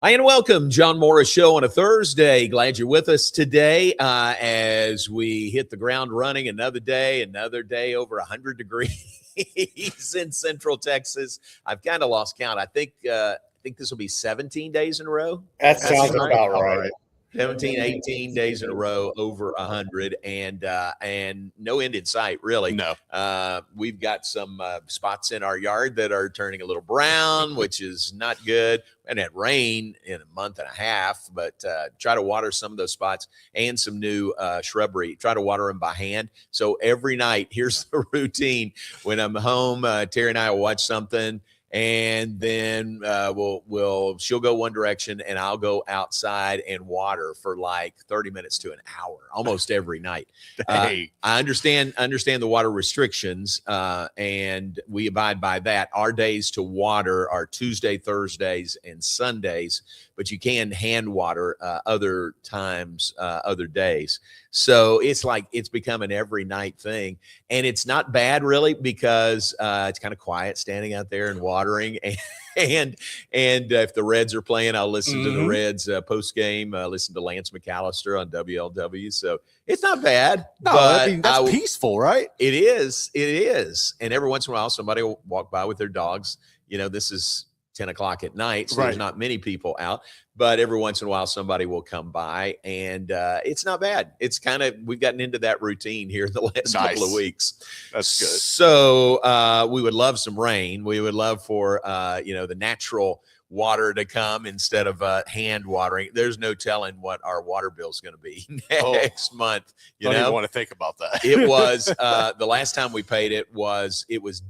Hi, and welcome. John Morris Show on a Thursday. Glad you're with us today as we hit the ground running. Another day over 100 degrees in Central Texas. I've kind of lost count. I think this will be 17 days in a row. That sounds about right. 17, 18 days in a row over 100 and no end in sight, really. No. We've got some spots in our yard that are turning a little brown, which is not good. And it rain in a month and a half, but try to water some of those spots and some new shrubbery. Try to water them by hand. So every night, here's the routine. When I'm home, Terry and I will watch something, and then she'll go one direction and I'll go outside and water for like 30 minutes to an hour almost every night. I understand the water restrictions and we abide by that. Our days to water are Tuesday, Thursdays, and Sundays, but you can hand water other times, other days. So it's become an every night thing, and it's not bad really because it's kind of quiet standing out there and watering. And if the Reds are playing, I'll listen to the Reds post game. Listen to Lance McAllister on WLW. So it's not bad. No, but I mean that's peaceful, right? It is. And every once in a while, somebody will walk by with their dogs. You know, this is 10 o'clock at night, so there's not many people out, but every once in a while somebody will come by, and it's not bad. It's we've gotten into that routine here in the last couple of weeks. That's good. So we would love some rain. We would love for the natural water to come instead of hand watering. There's no telling what our water bill is going to be next month. Don't even want to think about that. It was the last time we paid it was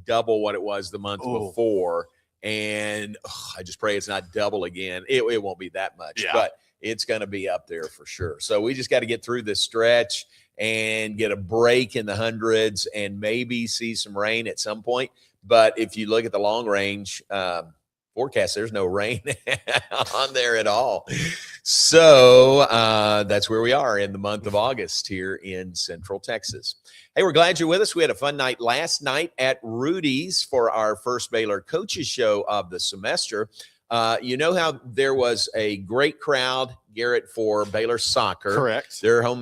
double what it was the month before. And I just pray it's not double again. It won't be that much, but it's going to be up there for sure. So we just got to get through this stretch and get a break in the hundreds and maybe see some rain at some point. But if you look at the long range forecast, there's no rain on there at all. So that's where we are in the month of August here in Central Texas. Hey, we're glad you're with us. We had a fun night last night at Rudy's for our first Baylor Coaches Show of the semester. You know how there was a great crowd, Garrett, for Baylor soccer. Correct. Their home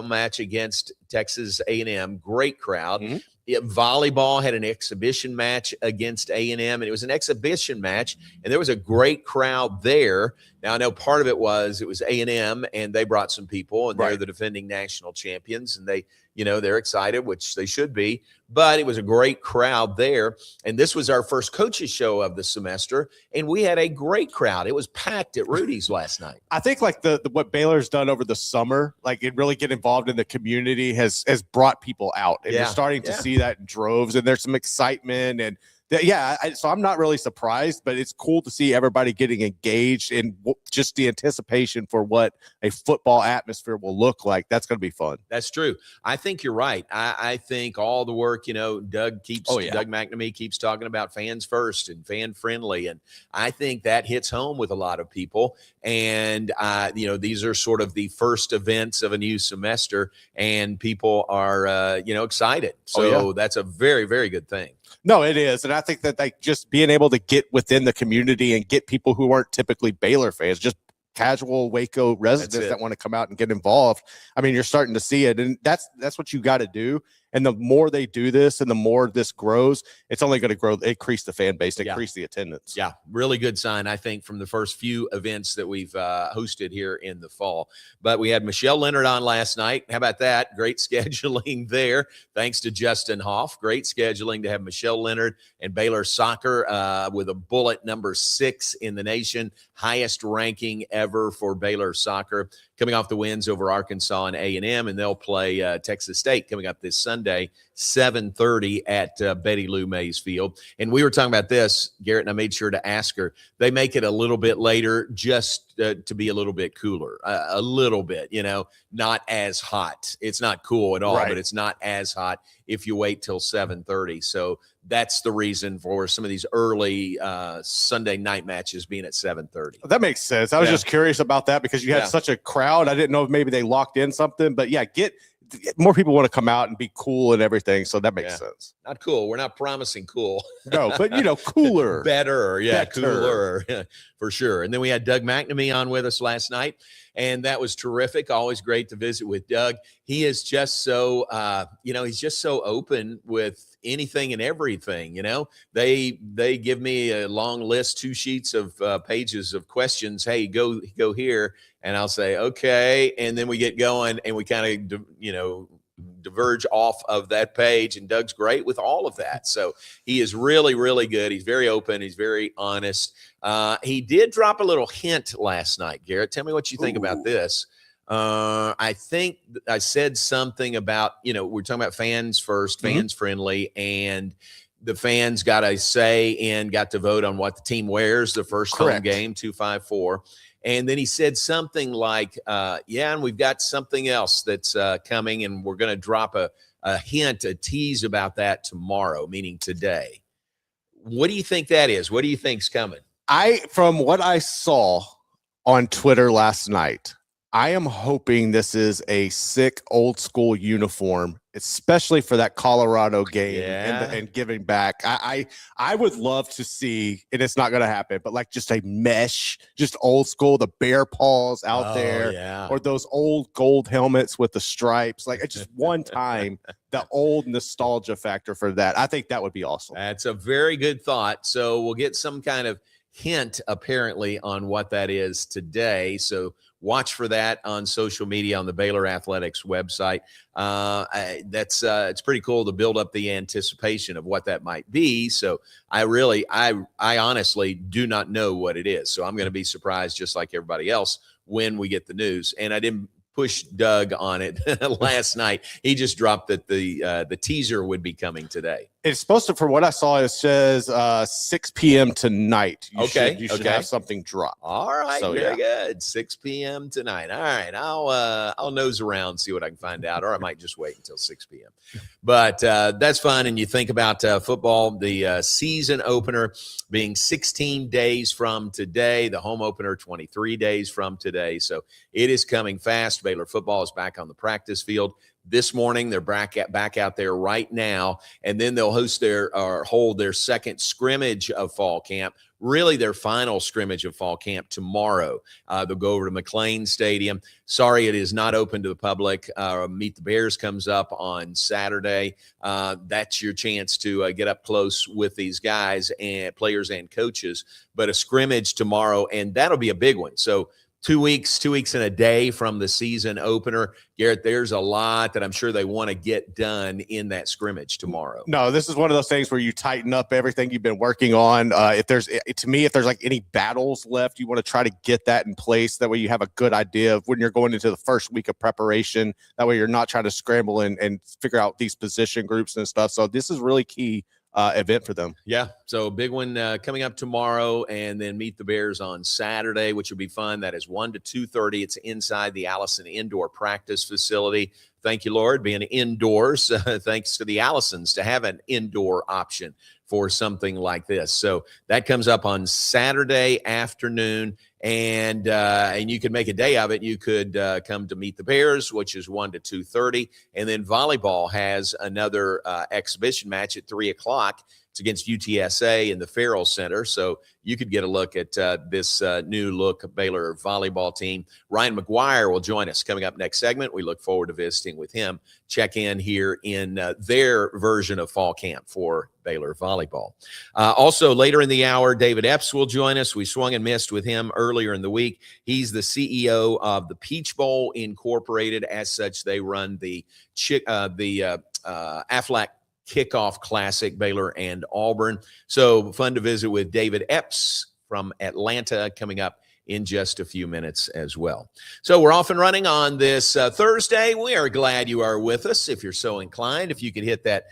match against Texas A&M. Great crowd. Volleyball had an exhibition match against A&M, and it was an exhibition match, and there was a great crowd there. Now, I know part of it was A&M, and they brought some people, and they're the defending national champions, and they're excited, which they should be, but it was a great crowd there. And this was our first coaches show of the semester, and we had a great crowd. It was packed at Rudy's last night. I think like what Baylor's done over the summer, like it really get involved in the community has brought people out, and you're starting to see that in droves, and there's some excitement and so I'm not really surprised, but it's cool to see everybody getting engaged in just the anticipation for what a football atmosphere will look like. That's going to be fun. That's true. I think you're right. I think all the work, Doug McNamee keeps talking about fans first and fan friendly. And I think that hits home with a lot of people. And, these are sort of the first events of a new semester, and people are, excited. So that's a very, very good thing. No, it is. And I think that just being able to get within the community and get people who aren't typically Baylor fans, just casual Waco residents that want to come out and get involved. I mean, you're starting to see it, and that's what you got to do. And the more they do this and the more this grows, it's only going to increase the fan base, increase the attendance. Yeah, really good sign, I think, from the first few events that we've hosted here in the fall. But we had Michelle Leonard on last night. How about that? Great scheduling there. Thanks to Justin Hoff. Great scheduling to have Michelle Leonard and Baylor soccer with a bullet number 6 in the nation, highest ranking ever for Baylor soccer, coming off the wins over Arkansas and A&M, and they'll play Texas State coming up this Sunday, 7:30 at Betty Lou Mays Field. And we were talking about this, Garrett, and I made sure to ask her. They make it a little bit later just to be a little bit cooler, a little bit, not as hot. It's not cool at all, but it's not as hot if you wait till 7:30. So that's the reason for some of these early Sunday night matches being at 7:30. That makes sense. I was just curious about that because you had such a crowd. I didn't know if maybe they locked in something, but more people want to come out and be cool and everything. So that makes sense. Not cool. We're not promising cool. No, but cooler. Better. Yeah, Better. Cooler. For sure. And then we had Doug McNamee on with us last night, and that was terrific. Always great to visit with Doug. He is just so, he's just so open with anything and everything. They give me a long list, 2 sheets of pages of questions. Hey, go here. And I'll say, okay. And then we get going and we kind of, diverge off of that page. And Doug's great with all of that. So he is really, really good. He's very open. He's very honest. He did drop a little hint last night. Garrett, tell me what you think about this. I think I said something about, we're talking about fans first, fans friendly, and the fans got a say and got to vote on what the team wears the first home game, 254. And then he said something like, and we've got something else that's coming, and we're going to drop a hint, a tease about that tomorrow, meaning today. What do you think that is? What do you think's coming? From what I saw on Twitter last night, I am hoping this is a sick old school uniform, especially for that Colorado game and giving back. I would love to see, and it's not going to happen, but like just a mesh, just old school, the bear paws out there, or those old gold helmets with the stripes. Like just one time, the old nostalgia factor for that. I think that would be awesome. That's a very good thought. So we'll get some kind of hint apparently on what that is today. So watch for that on social media on the Baylor Athletics website. It's pretty cool to build up the anticipation of what that might be. So I honestly do not know what it is. So I'm going to be surprised just like everybody else when we get the news. And I didn't push Doug on it last night. He just dropped that the teaser would be coming today. It's supposed to, from what I saw, it says 6 p.m. tonight. You should have something drop. All right, so, very good. 6 p.m. tonight. All right, I'll nose around, see what I can find out, or I might just wait until 6 p.m. But that's fun. And you think about football, the season opener being 16 days from today, the home opener 23 days from today. So it is coming fast. Baylor football is back on the practice field this morning. They're back out there right now, and then they'll hold their second scrimmage of fall camp, really their final scrimmage of fall camp tomorrow. They'll go over to McLean Stadium. Sorry, it is not open to the public. Meet the Bears comes up on Saturday. That's your chance to get up close with these guys and players and coaches, but a scrimmage tomorrow, and that'll be a big one. So 2 weeks and a day from the season opener. Garrett, there's a lot that I'm sure they want to get done in that scrimmage tomorrow. No, this is one of those things where you tighten up everything you've been working on. If there's like any battles left, you want to try to get that in place. That way you have a good idea of when you're going into the first week of preparation. That way you're not trying to scramble and figure out these position groups and stuff. So this is really key event for them. Yeah, so a big one coming up tomorrow, and then meet the Bears on Saturday, which will be fun. That is 1 to 2:30. It's inside the Allison Indoor Practice Facility. Thank you, Lord, being indoors. Thanks to the Allisons to have an indoor option for something like this. So that comes up on Saturday afternoon, and you could make a day of it. You could come to meet the Bears, which is 1 to 2:30, and then volleyball has another exhibition match at 3:00. It's against UTSA in the Farrell Center. So you could get a look at this new look Baylor volleyball team. Ryan McGuyre will join us coming up next segment. We look forward to visiting with him. Check in here in their version of fall camp for Baylor volleyball. Also later in the hour, David Epps will join us. We swung and missed with him earlier in the week. He's the CEO of the Peach Bowl Incorporated. As such, they run the Aflac Kickoff Classic, Baylor and Auburn. So fun to visit with David Epps from Atlanta coming up in just a few minutes as well. So we're off and running on this Thursday. We are glad you are with us. If you're so inclined, if you could hit that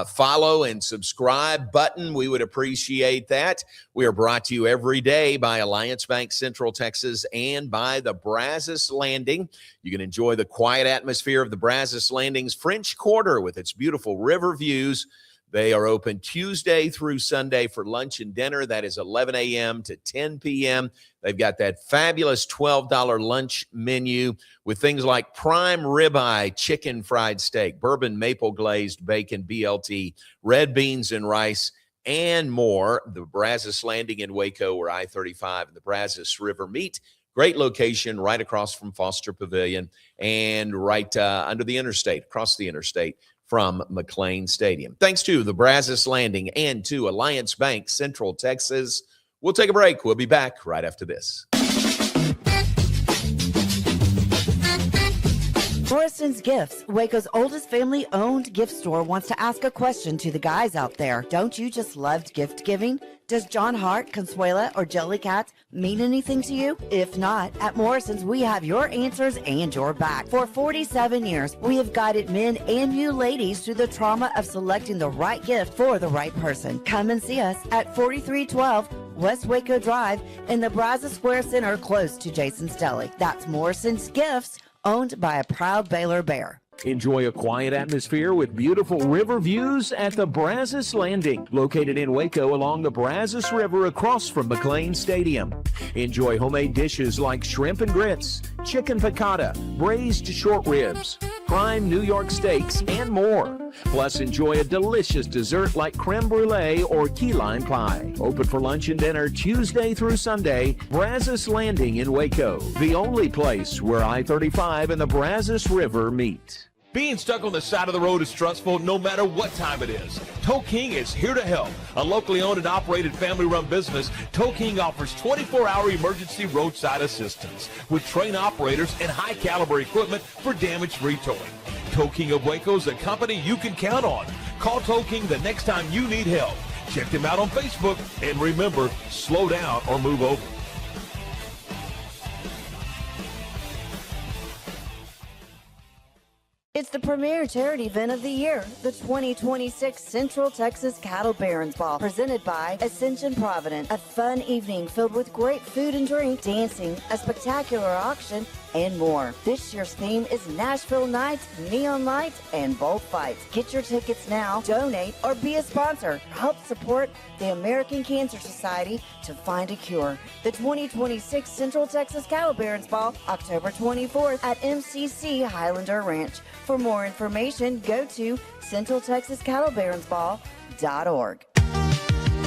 follow and subscribe button, we would appreciate that. We are brought to you every day by Alliance Bank Central Texas and by the Brazos Landing. You can enjoy the quiet atmosphere of the Brazos Landing's French Quarter with its beautiful river views. They are open Tuesday through Sunday for lunch and dinner. That is 11 a.m. to 10 p.m. They've got that fabulous $12 lunch menu with things like prime ribeye, chicken fried steak, bourbon maple glazed bacon, BLT, red beans and rice, and more. The Brazos Landing in Waco, where I-35 and the Brazos River meet. Great location right across from Foster Pavilion and right under the interstate, across the interstate from McLean Stadium. Thanks to the Brazos Landing and to Alliance Bank Central Texas. We'll take a break. We'll be back right after this. Morrison's Gifts, Waco's oldest family-owned gift store, wants to ask a question to the guys out there. Don't you just love gift giving? Does John Hart, Consuela, or Jellycat mean anything to you? If not, at Morrison's, we have your answers and your back. For 47 years, we have guided men and you ladies through the trauma of selecting the right gift for the right person. Come and see us at 4312 West Waco Drive in the Brazos Square Center, close to Jason's Deli. That's Morrison's Gifts, owned by a proud Baylor Bear. Enjoy a quiet atmosphere with beautiful river views at the Brazos Landing, located in Waco along the Brazos River across from McLean Stadium. Enjoy homemade dishes like shrimp and grits, chicken piccata, braised short ribs, prime New York steaks, and more. Plus, enjoy a delicious dessert like creme brulee or key lime pie. Open for lunch and dinner Tuesday through Sunday. Brazos Landing in Waco, the only place where I-35 and the Brazos River meet. Being stuck on the side of the road is stressful no matter what time it is. Tow King is here to help. A locally owned and operated family-run business, Tow King offers 24-hour emergency roadside assistance with trained operators and high-caliber equipment for damage-free towing. Tow King of Waco is a company you can count on. Call Tow King the next time you need help. Check them out on Facebook, and remember, slow down or move over. It's the premier charity event of the year, the 2026 Central Texas Cattle Barons Ball, presented by Ascension Providence. A fun evening filled with great food and drink, dancing, a spectacular auction, and more. This year's theme is Nashville Nights, Neon Lights, and Bullfights. Get your tickets now, donate, or be a sponsor. Help support the American Cancer Society to find a cure. The 2026 Central Texas Cattle Barons Ball, October 24th at MCC Highlander Ranch. For more information, go to centraltexascattlebaronsball.org.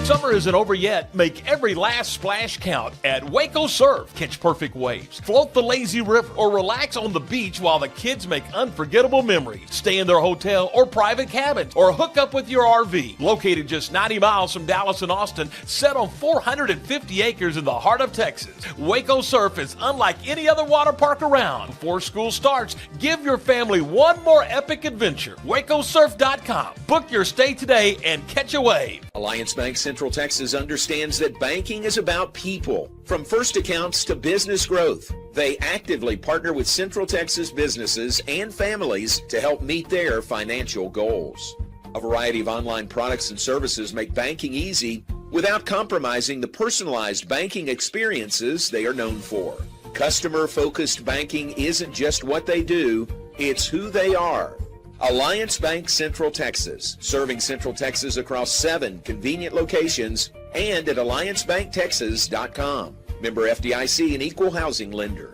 Summer isn't over yet. Make every last splash count at Waco Surf. Catch perfect waves, float the lazy river, or relax on the beach while the kids make unforgettable memories. Stay in their hotel or private cabins, or hook up with your RV. Located just 90 miles from Dallas and Austin, set on 450 acres in the heart of Texas, Waco Surf is unlike any other water park around. Before school starts, give your family one more epic adventure. WacoSurf.com. Book your stay today and catch a wave. Alliance Bank Central Texas understands that banking is about people. From first accounts to business growth, they actively partner with Central Texas businesses and families to help meet their financial goals. A variety of online products and services make banking easy without compromising the personalized banking experiences they are known for. Customer-focused banking isn't just what they do, it's who they are. Alliance Bank Central Texas, serving Central Texas across 7 convenient locations and at alliancebanktexas.com. Member FDIC and equal housing lender.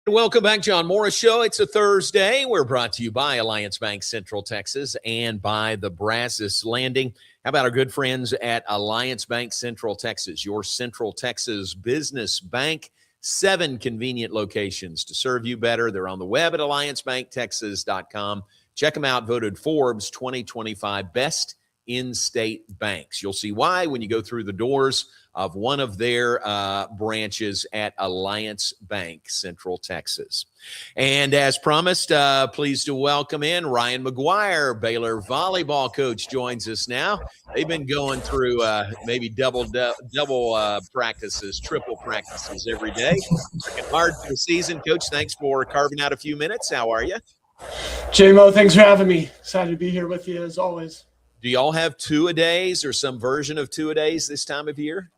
Welcome back, John Morris Show. It's a Thursday. We're brought to you by Alliance Bank Central Texas and by the Brazos Landing. How about our good friends at Alliance Bank Central Texas, your Central Texas business bank? 7 convenient locations to serve you better. They're on the web at alliancebanktexas.com. Check them out. Voted Forbes 2025 Best In-State Banks. You'll see why when you go through the doors of one of their branches at Alliance Bank Central Texas. And as promised, pleased to welcome in Ryan McGuyre, Baylor volleyball coach, joins us now. They've been going through maybe double practices, triple practices every day. Working hard for the season. Coach, thanks for carving out a few minutes. How are you? J-Mo, thanks for having me. Excited to be here with you as always. Do y'all have two-a-days or some version of two-a-days this time of year?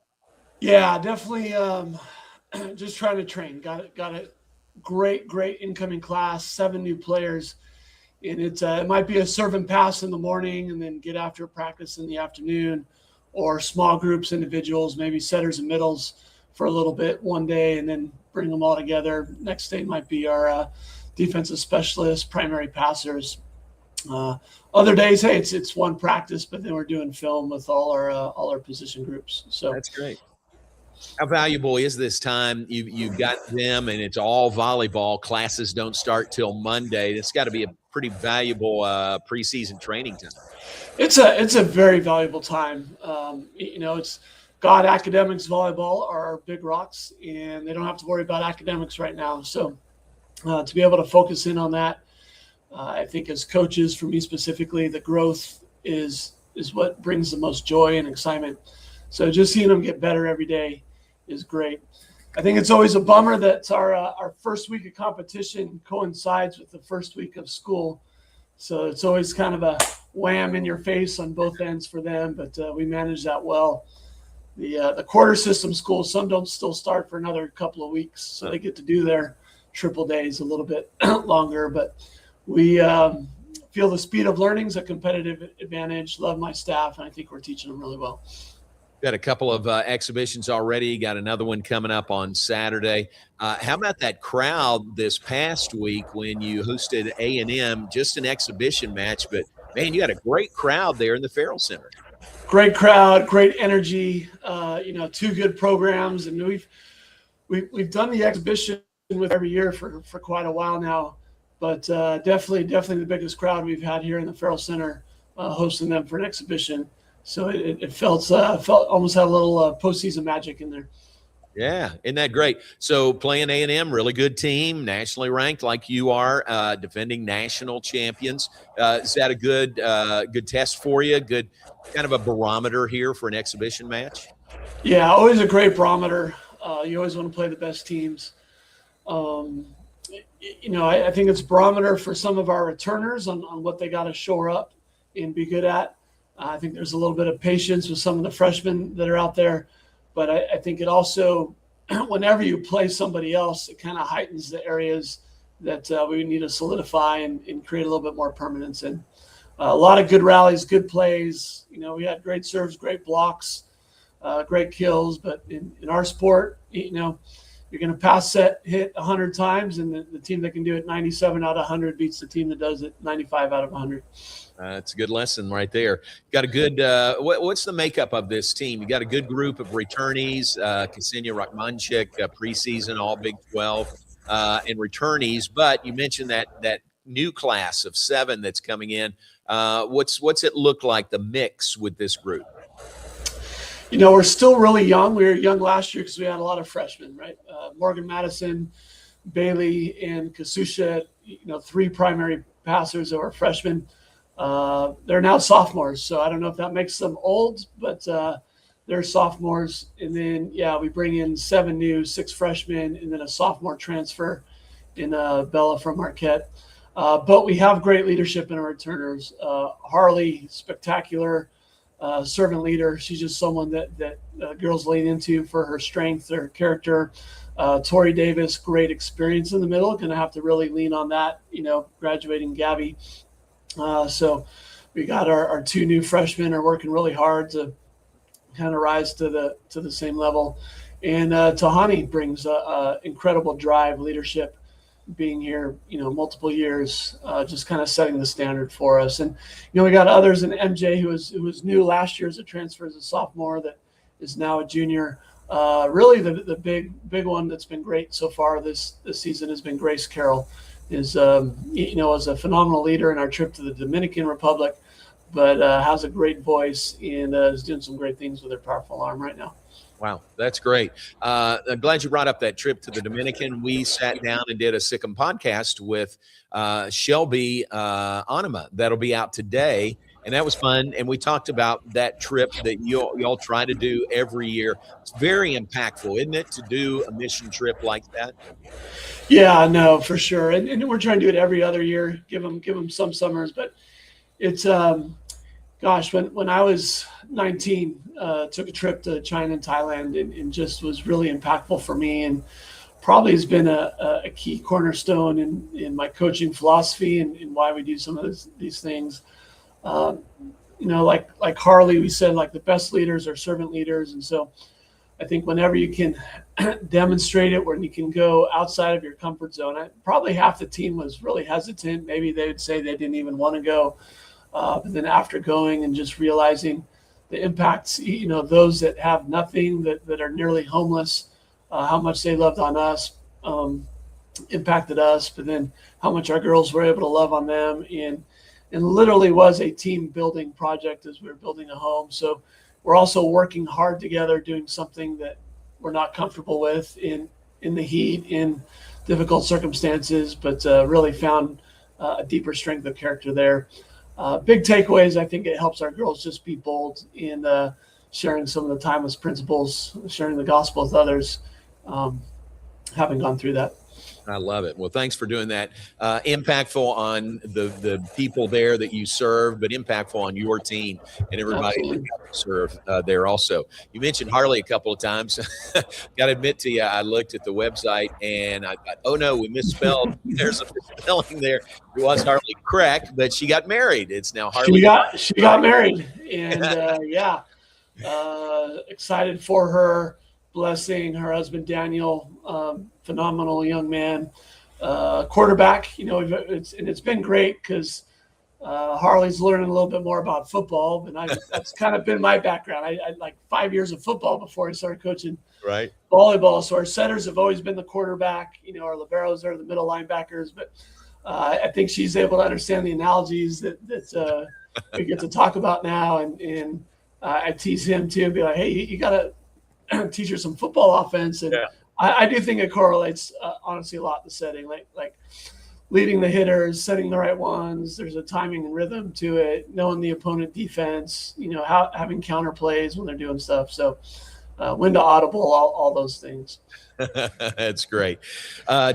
Yeah, definitely just trying to train. Got a great incoming class, 7 new players. And it might be a serve and pass in the morning and then get after practice in the afternoon, or small groups, individuals, maybe setters and middles for a little bit one day and then bring them all together. Next day might be our defensive specialists, primary passers. Other days, hey, it's one practice, but then we're doing film with all our position groups. So that's great. How valuable is this time? You've got them, and it's all volleyball. Classes don't start till Monday. It's got to be a pretty valuable preseason training time. It's a very valuable time. It's God, academics, volleyball are our big rocks, and they don't have to worry about academics right now. So to be able to focus in on that, I think as coaches, for me specifically, the growth is what brings the most joy and excitement. So just seeing them get better every day is great. I think it's always a bummer that our first week of competition coincides with the first week of school. So it's always kind of a wham in your face on both ends for them, but we manage that well. The quarter system schools, some don't still start for another couple of weeks, so they get to do their triple days a little bit longer. But we feel the speed of learning is a competitive advantage. Love my staff, and I think we're teaching them really well. Got a couple of exhibitions already. Got another one coming up on Saturday. How about that crowd this past week when you hosted A&M? Just an exhibition match, but man, you had a great crowd there in the Farrell Center. Great crowd, great energy. 2 good programs, and we've done the exhibition with every year for quite a while now. But definitely the biggest crowd we've had here in the Farrell Center, hosting them for an exhibition. So it felt almost had a little postseason magic in there. Yeah, isn't that great? So playing A&M, really good team, nationally ranked like you are, defending national champions. Is that a good test for you? Good kind of a barometer here for an exhibition match? Yeah, always a great barometer. You always want to play the best teams. I think it's a barometer for some of our returners on what they got to shore up and be good at. I think there's a little bit of patience with some of the freshmen that are out there, but I think it also, whenever you play somebody else, it kind of heightens the areas that we need to solidify and create a little bit more permanence in. A lot of good rallies, good plays. We had great serves, great blocks, great kills, but in our sport, you're going to pass set hit 100 times, and the team that can do it 97 out of 100 beats the team that does it 95 out of 100. It's a good lesson right there. Got a good what's the makeup of this team? You got a good group of returnees, Ksenia Rachmanchik, preseason, all Big 12, and returnees. But you mentioned that new class of 7 that's coming in. What's it look like, the mix with this group? We're still really young. We were young last year because we had a lot of freshmen, right? Morgan Madison, Bailey, and Kasusha, 3 primary passers that were freshmen. They're now sophomores, so I don't know if that makes them old, but they're sophomores. And then, we bring in 7 new, 6 freshmen, and then a sophomore transfer in Bella from Marquette. But we have great leadership in our returners. Harley, spectacular servant leader. She's just someone that girls lean into for her strength, her character. Tori Davis, great experience in the middle. Going to have to really lean on that, graduating Gabby. So we got our 2 new freshmen are working really hard to kind of rise to the same level. And Tahani brings incredible drive, leadership, being here, multiple years, just kind of setting the standard for us. And, we got others in MJ who was new last year as a transfer as a sophomore that is now a junior. Really the big one that's been great so far this season has been Grace Carroll. Is was a phenomenal leader in our trip to the Dominican Republic, but has a great voice and is doing some great things with her powerful arm right now. Wow, that's great. I'm glad you brought up that trip to the Dominican. We sat down and did a Sikkim podcast with Shelby Anima. That'll be out today, and that was fun. And we talked about that trip that y'all try to do every year. It's very impactful, isn't it, to do a mission trip like that? Yeah, no, for sure. And we're trying to do it every other year, give them some summers, but it's God, Gosh, when I was 19, took a trip to China and Thailand, and just was really impactful for me, and probably has been a key cornerstone in my coaching philosophy and why we do some of these things. Like Harley, we said, like, the best leaders are servant leaders. And so I think whenever you can demonstrate it, when you can go outside of your comfort zone, probably half the team was really hesitant. Maybe they would say they didn't even want to go. But then after going and just realizing the impacts, those that have nothing, that are nearly homeless, how much they loved on us, impacted us, but then how much our girls were able to love on them. And literally was a team building project as we were building a home. So we're also working hard together, doing something that we're not comfortable with in the heat, in difficult circumstances, but really found a deeper strength of character there. Big takeaways, I think it helps our girls just be bold in sharing some of the timeless principles, sharing the gospel with others, having gone through that. I love it. Well, thanks for doing that. Impactful on the people there that you serve, but impactful on your team and everybody that you serve there also. You mentioned Harley a couple of times. Got to admit to you, I looked at the website and I thought, oh no, we misspelled. There's a misspelling there. It was Harley Crack, but she got married. It's now Harley. She got married, and excited for her. Blessing her husband Daniel, phenomenal young man, quarterback. It's been great because Harley's learning a little bit more about football, and that's kind of been my background. I like 5 years of football before I started coaching volleyball. So our setters have always been the quarterback. Our liberos are the middle linebackers, but I think she's able to understand the analogies that we get to talk about now, and I tease him too and be like, hey, you got to teach her some football offense. And I do think it correlates honestly a lot, the setting, like leading the hitters, setting the right ones. There's a timing and rhythm to it, knowing the opponent defense, having counter plays when they're doing stuff. So when to audible, all those things. That's great.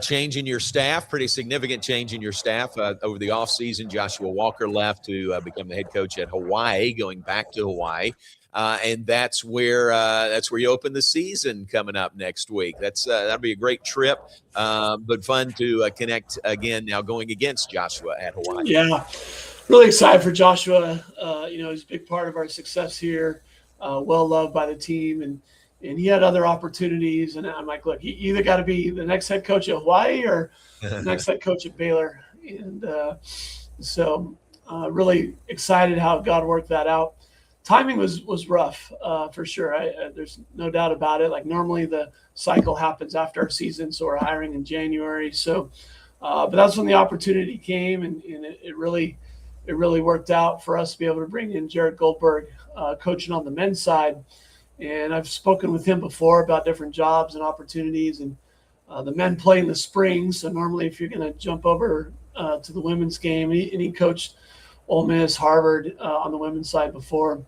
Change in your staff, pretty significant change in your staff over the offseason. Joshua Walker left to become the head coach at Hawaii, going back to Hawaii. And that's where you open the season coming up next week. That'll be a great trip, but fun to connect again now going against Joshua at Hawaii. Yeah, really excited for Joshua. He's a big part of our success here, well loved by the team, and he had other opportunities. And I'm like, look, you either got to be the next head coach at Hawaii or the next head coach at Baylor. And so really excited how God worked that out. Timing was rough for sure. There's no doubt about it. Like, normally the cycle happens after our season, so we're hiring in January. So, but that's when the opportunity came, and it really worked out for us to be able to bring in Jared Goldberg, coaching on the men's side. And I've spoken with him before about different jobs and opportunities, and the men play in the spring. So normally, if you're going to jump over to the women's game, and he coached Ole Miss, Harvard on the women's side before.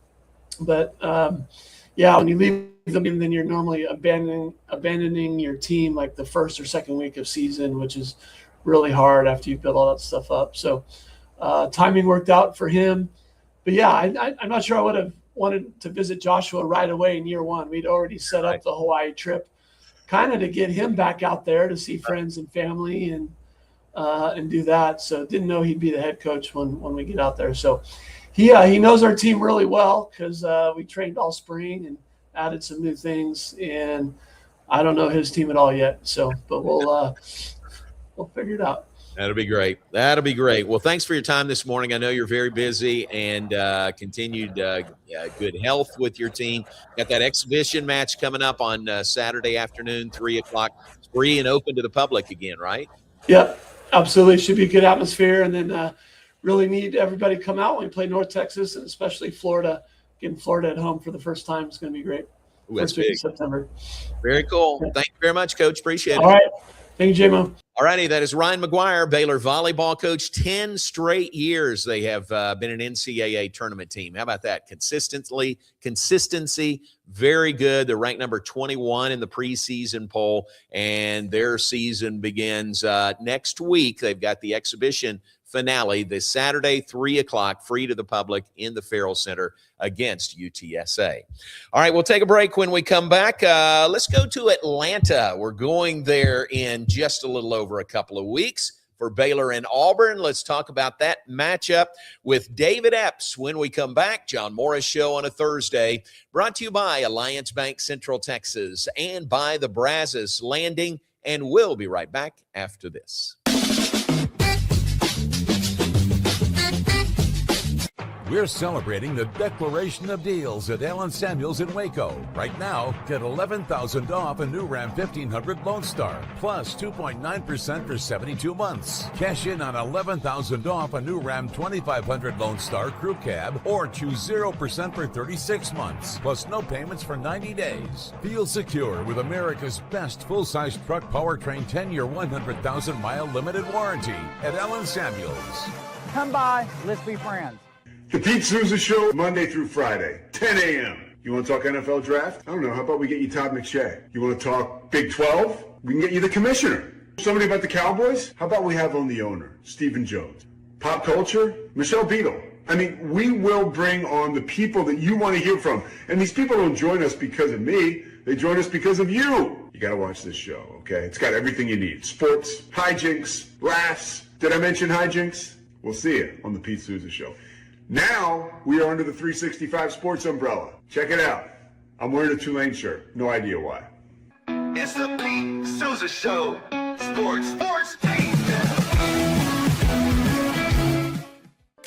But when you leave them, then you're normally abandoning your team like the first or second week of season, which is really hard after you build all that stuff up. So timing worked out for him. But I'm not sure I would have wanted to visit Joshua right away in year one. We'd already set up the Hawaii trip kind of to get him back out there to see friends and family and do that. So didn't know he'd be the head coach when we get out there. So he knows our team really well because we trained all spring and added some new things. And I don't know his team at all yet. So, but we'll figure it out. That'll be great. That'll be great. Well, thanks for your time this morning. I know you're very busy, and continued good health with your team. Got that exhibition match coming up on Saturday afternoon, 3:00. It's free and open to the public again, right? Yep, absolutely. Should be a good atmosphere, and then really need everybody to come out when we play North Texas, and especially Florida. Getting Florida at home for the first time is going to be great. Ooh, that's big. September. Very cool. Yeah. Thank you very much, Coach. Appreciate it. All right. Thank you, J-Mo. All righty, that is Ryan McGuyre, Baylor volleyball coach. 10 straight years they have been an NCAA tournament team. How about that? Consistency, very good. They're ranked number 21 in the preseason poll, and their season begins next week. They've got the exhibition finale this Saturday, 3 o'clock, free to the public in the Farrell Center against UTSA. All right, we'll take a break. When we come back, let's go to Atlanta. We're going there in just a little over a couple of weeks for Baylor and Auburn. Let's talk about that matchup with David Epps when we come back. John Morris Show on a Thursday, brought to you by Alliance Bank Central Texas and by the Brazos Landing. And we'll be right back after this. We're celebrating the Declaration of Deals at Allen Samuels in Waco. Right now, get $11,000 off a new Ram 1500 Lone Star, plus 2.9% for 72 months. Cash in on $11,000 off a new Ram 2500 Lone Star Crew Cab, or choose 0% for 36 months, plus no payments for 90 days. Feel secure with America's best full-size truck powertrain 10-year, 100,000-mile limited warranty at Allen Samuels. Come by, let's be friends. The Pete Souza Show, Monday through Friday, 10 a.m. You want to talk NFL draft? I don't know. How about we get you Todd McShay? You want to talk Big 12? We can get you the commissioner. Somebody about the Cowboys? How about we have on the owner, Stephen Jones? Pop culture? Michelle Beadle. I mean, we will bring on the people that you want to hear from. And these people don't join us because of me. They join us because of you. You got to watch this show, okay? It's got everything you need. Sports, hijinks, laughs. Did I mention hijinks? We'll see you on the Pete Souza Show. Now, we are under the 365 Sports umbrella. Check it out. I'm wearing a Tulane shirt. No idea why. It's the Pete Souza Show. Sports team.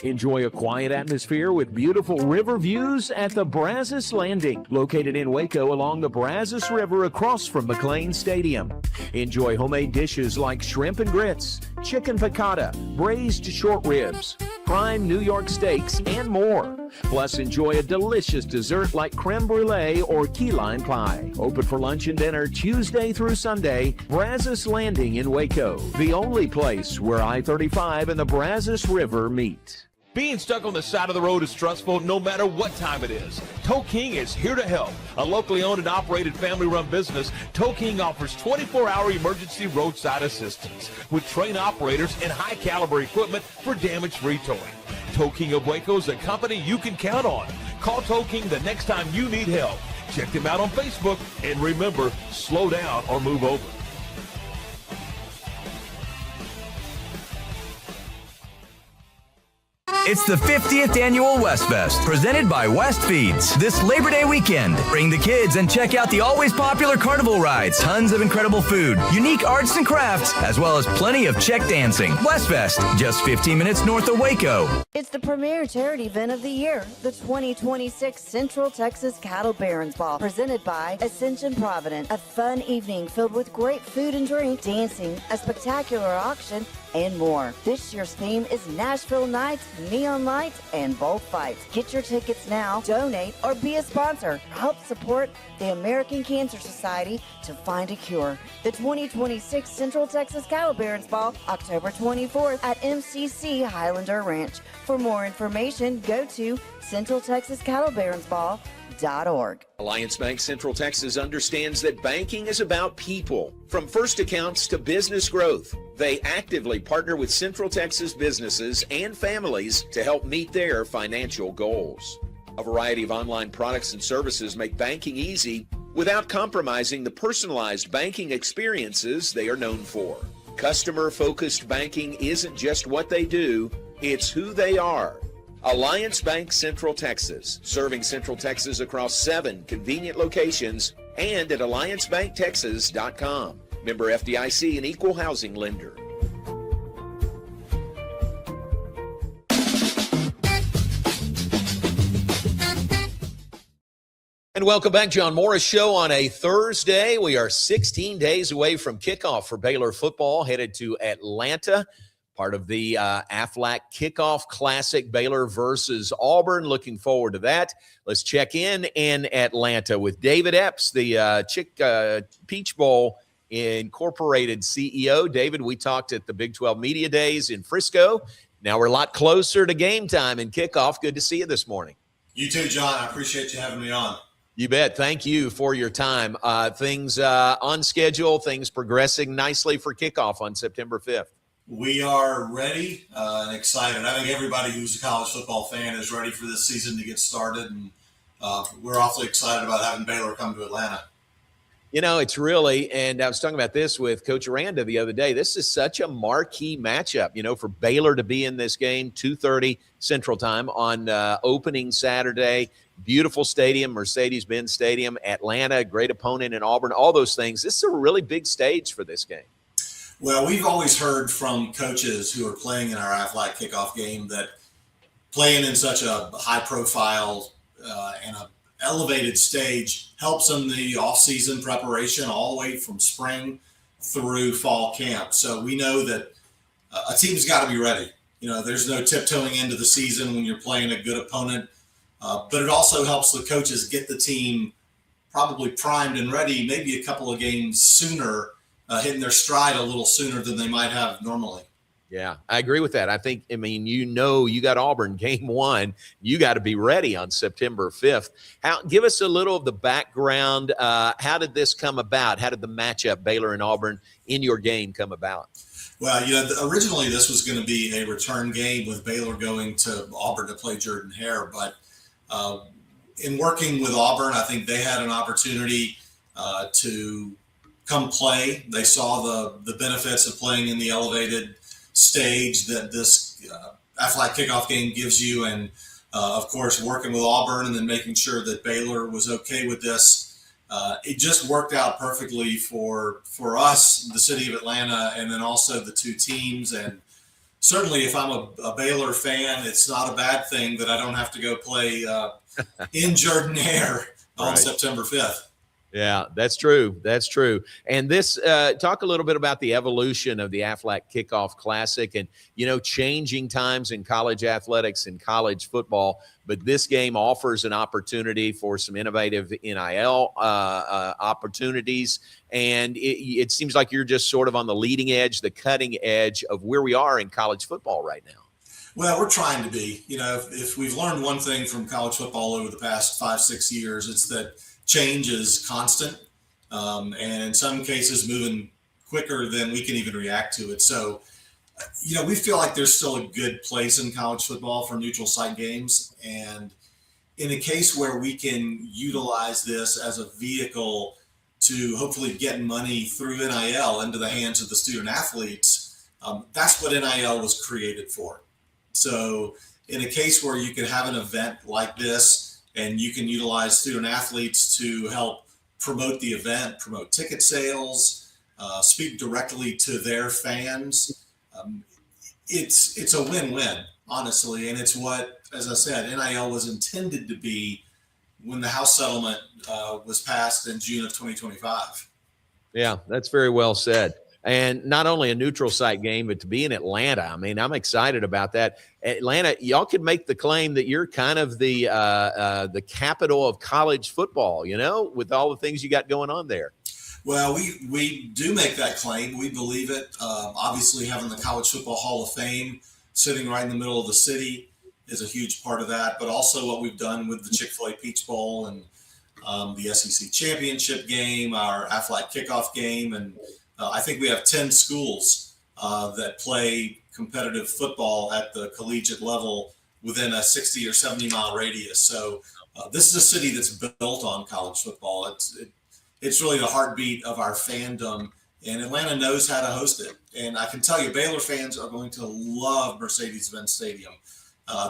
Enjoy a quiet atmosphere with beautiful river views at the Brazos Landing, located in Waco along the Brazos River across from McLean Stadium. Enjoy homemade dishes like shrimp and grits, chicken piccata, braised short ribs, prime New York steaks, and more. Plus, enjoy a delicious dessert like creme brulee or key lime pie. Open for lunch and dinner Tuesday through Sunday. Brazos Landing in Waco, the only place where I-35 and the Brazos River meet. Being stuck on the side of the road is stressful no matter what time it is. Tow King is here to help. A locally owned and operated family-run business, Tow King offers 24-hour emergency roadside assistance with trained operators and high-caliber equipment for damage-free towing. Tow King of Waco is a company you can count on. Call Tow King the next time you need help. Check them out on Facebook, and remember, slow down or move over. It's the 50th annual West Fest, presented by West Feeds. This Labor Day weekend, bring the kids and check out the always popular carnival rides, tons of incredible food, unique arts and crafts, as well as plenty of check dancing. West Fest, just 15 minutes north of Waco. It's the premier charity event of the year, the 2026 Central Texas Cattle Barons Ball, presented by Ascension Providence. A fun evening filled with great food and drink, dancing, a spectacular auction, and more. This year's theme is Nashville Nights, Neon Lights, and Bullfights. Get your tickets now, donate, or be a sponsor. Help support the American Cancer Society to find a cure. The 2026 Central Texas Cattle Barons Ball, October 24th at MCC Highlander Ranch. For more information, go to CentralTexasCattleBaronsBall.org. Alliance Bank Central Texas understands that banking is about people. From first accounts to business growth, they actively partner with Central Texas businesses and families to help meet their financial goals. A variety of online products and services make banking easy without compromising the personalized banking experiences they are known for. Customer-focused banking isn't just what they do, it's who they are. Alliance Bank Central Texas, serving Central Texas across 7 convenient locations and at alliancebanktexas.com. Member FDIC, an equal housing lender. And welcome back, John Morris Show on a Thursday. We are 16 days away from kickoff for Baylor football, headed to Atlanta. Part of the Aflac Kickoff Classic, Baylor versus Auburn. Looking forward to that. Let's check in Atlanta with David Epps, the Peach Bowl Incorporated CEO. David, we talked at the Big 12 Media Days in Frisco. Now we're a lot closer to game time and kickoff. Good to see you this morning. You too, John. I appreciate you having me on. You bet. Thank you for your time. Things on schedule, things progressing nicely for kickoff on September 5th. We are ready and excited. I think everybody who's a college football fan is ready for this season to get started, and we're awfully excited about having Baylor come to Atlanta. It's really, and I was talking about this with Coach Aranda the other day, this is such a marquee matchup, for Baylor to be in this game, 2:30 Central Time on opening Saturday. Beautiful stadium, Mercedes-Benz Stadium, Atlanta, great opponent in Auburn, all those things. This is a really big stage for this game. Well, we've always heard from coaches who are playing in our Aflac kickoff game that playing in such a high-profile and a elevated stage helps them the off-season preparation all the way from spring through fall camp. So we know that a team's got to be ready. There's no tiptoeing into the season when you're playing a good opponent, but it also helps the coaches get the team probably primed and ready maybe a couple of games sooner, hitting their stride a little sooner than they might have normally. Yeah, I agree with that. I think, you got Auburn game 1. You got to be ready on September 5th. Give us a little of the background. How did this come about? How did the matchup, Baylor and Auburn, in your game come about? Well, originally this was going to be a return game with Baylor going to Auburn to play Jordan Hare. But in working with Auburn, I think they had an opportunity to come play. They saw the benefits of playing in the elevated stage that this Aflac kickoff game gives you, and of course working with Auburn and then making sure that Baylor was okay with this. It just worked out perfectly for us, the city of Atlanta, and then also the two teams. And certainly if I'm a Baylor fan, it's not a bad thing that I don't have to go play in Jordan Hare on September 5th. Yeah, that's true. That's true. And this, talk a little bit about the evolution of the Aflac Kickoff Classic and, changing times in college athletics and college football. But this game offers an opportunity for some innovative NIL opportunities. And it seems like you're just sort of on the leading edge, the cutting edge of where we are in college football right now. Well, we're trying to be. If we've learned one thing from college football over the past 5-6 years, it's that change is constant, and in some cases moving quicker than we can even react to it. So, we feel like there's still a good place in college football for neutral site games. And in a case where we can utilize this as a vehicle to hopefully get money through NIL into the hands of the student athletes, that's what NIL was created for. So in a case where you could have an event like this, and you can utilize student athletes to help promote the event, promote ticket sales, speak directly to their fans. It's a win-win, honestly. And it's what, as I said, NIL was intended to be when the House settlement was passed in June of 2025. Yeah, that's very well said. And not only a neutral site game, but to be in Atlanta. I'm excited about that. Atlanta, y'all could make the claim that you're kind of the capital of college football, with all the things you got going on there. Well, we do make that claim. We believe it. Obviously, having the College Football Hall of Fame sitting right in the middle of the city is a huge part of that. But also what we've done with the Chick-fil-A Peach Bowl and the SEC Championship game, our Aflac kickoff game, and I think we have 10 schools that play competitive football at the collegiate level within a 60 or 70 mile radius. So this is a city that's built on college football. It's really the heartbeat of our fandom, and Atlanta knows how to host it. And I can tell you, Baylor fans are going to love Mercedes-Benz Stadium.